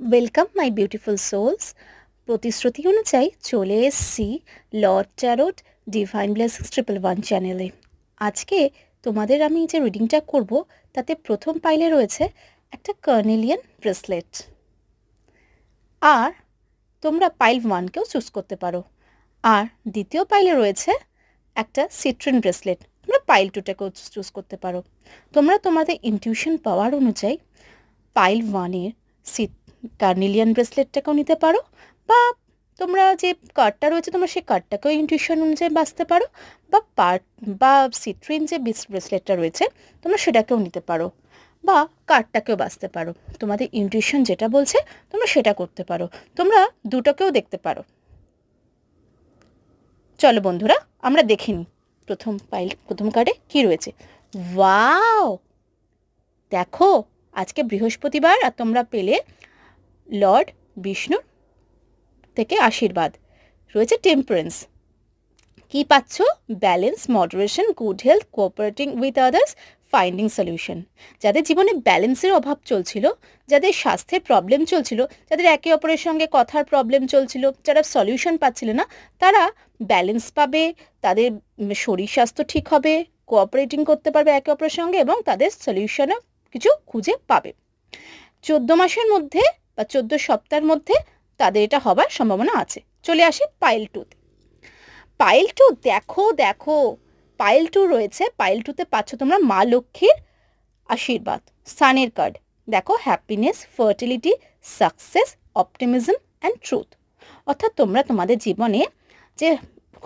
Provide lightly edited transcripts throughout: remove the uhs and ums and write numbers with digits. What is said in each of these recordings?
Welcome my beautiful sols. প্রতিশ্রুতি অনুযায়ী চলে এসেছি লর্ড ট্যারোট ডিভাইন ব্লেসিংস 111 চ্যানেলে। আজকে তোমাদের আমি যে রিডিংটা করব তাতে প্রথম পাইলে রয়েছে একটা কার্নেলিয়ান ব্রেসলেট, আর তোমরা পাইল 1কেও চুজ করতে পারো। আর দ্বিতীয় পাইলে রয়েছে একটা সিট্রিন ব্রেসলেট, তোমরা পাইল 2টাকেও চুজ করতে পারো। তোমরা তোমাদের ইনটিউশন পাওয়ার অনুযায়ী পাইল 1-এর কার্নেলিয়ান ব্রেসলেটটাকেও নিতে পারো, বা তোমরা যে কার্ডটা রয়েছে তোমরা সেই কার্ডটাকেও ইনটিউশন অনুযায়ী বাঁচতে পারো, বা সিট্রিন যে ব্রেসলেটটা রয়েছে তোমরা সেটাকেও নিতে পারো, বা কার্ডটাকেও বাঁচতে পারো। তোমাদের ইনটিউশন যেটা বলছে তোমরা সেটা করতে পারো, তোমরা দুটোকেও দেখতে পারো। চলো বন্ধুরা, আমরা দেখে নিই প্রথম কার্ডে কি রয়েছে। ওয়াও, দেখো আজকে বৃহস্পতিবার আর তোমরা পেলে লর্ড বিষ্ণুর থেকে আশীর্বাদ। রয়েছে টেম্পারেন্স। কি পাচ্ছ? Balance, moderation, good health, cooperating with others, finding solution. যাদের জীবনে ব্যালেন্সের অভাব চলছিল, যাদের স্বাস্থ্যের প্রবলেম চলছিল, যাদের একে অপরের সঙ্গে কথার প্রবলেম চলছিল, যারা সলিউশন পাচ্ছিল না, তারা ব্যালেন্স পাবে, তাদের শরীর স্বাস্থ্য ঠিক হবে, কোঅপারেটিং করতে পারবে একে অপরের সঙ্গে, এবং তাদের সলিউশনও কিছু খুঁজে পাবে। 14 মাসের মধ্যে বা 14 সপ্তাহের মধ্যে তাদের এটা হবার সম্ভাবনা আছে। চলে আসি পাইল 2তে। পাইল 2, দেখো দেখো, পাইল 2 রয়েছে। পাইল 2তে পাচ্ছ তোমরা মা লক্ষ্মীর আশীর্বাদ, সানের কার্ড। দেখো, happiness, fertility, success, optimism and truth. অর্থাৎ তোমরা তোমাদের জীবনে যে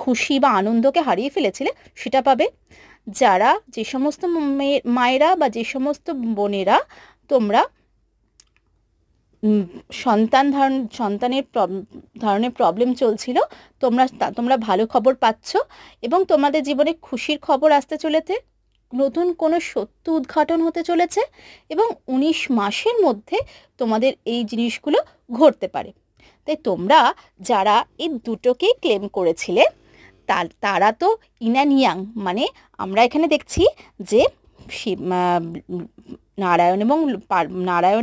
খুশি বা আনন্দকে হারিয়ে ফেলেছিলে সেটা পাবে। যারা যে সমস্ত মায়েরা বা যে সমস্ত বোনেরা তোমরা সন্তানের ধারণের প্রবলেম চলছিল, তোমরা ভালো খবর পাচ্ছ, এবং তোমাদের জীবনে খুশির খবর আসতে চলেছে। নতুন কোনো সত্য উদ্ঘাটন হতে চলেছে, এবং 19 মাসের মধ্যে তোমাদের এই জিনিসগুলো ঘটতে পারে। তাই তোমরা যারা এই দুটোকেই ক্লেম করেছিলে তারা তো ইন অ্যান্ড ইয়াং, মানে আমরা এখানে দেখছি যে নারায়ণ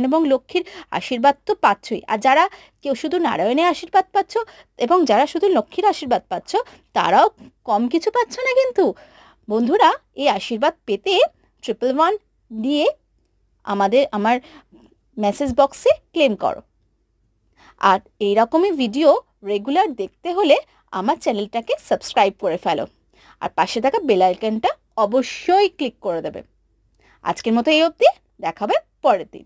এবং লক্ষ্মীর আশীর্বাদ তো পাচ্ছই। আর যারা কেউ শুধু নারায়ণের আশীর্বাদ পাচ্ছ এবং যারা শুধু লক্ষ্মীর আশীর্বাদ পাচ্ছ, তারাও কম কিছু পাচ্ছ না কিন্তু। বন্ধুরা, এই আশীর্বাদ পেতে 111 দিয়ে আমার মেসেজ বক্সে ক্লেম করো। আর এইরকমই ভিডিও রেগুলার দেখতে হলে আমার চ্যানেলটাকে সাবস্ক্রাইব করে ফেলো, আর পাশে থাকা বেল আইকনটা অবশ্যই ক্লিক করে দেবে। আজকের মতো এই অবধি, দেখাবে পরের দিন।